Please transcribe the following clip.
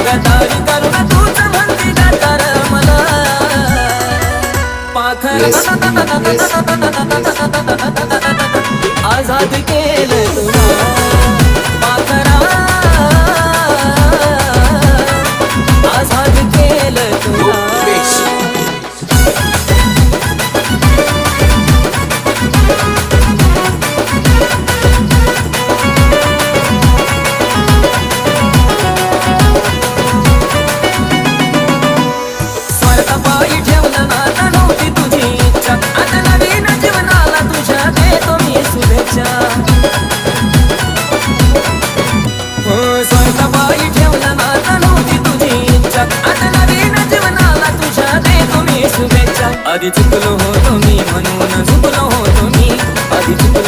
जगतारी करून तूच म्हणती जातार मला पाखर आजाद केलं तुला पाखरा आजाद केलं तुला पायी ठेवलं नाता नव्हती तुझी इच्छा आता नवीन जीवनाला तुझ्या देतो मी शुभेच्छा स्वतः पायी ठेवलं नाता नव्हती तुझी इच्छा आता नवीन जीवनाला तुझ्या देतो मी शुभेच्छा आधी चुकलो होतो मी म्हणून झुकलो होतो मी आधी चुकलो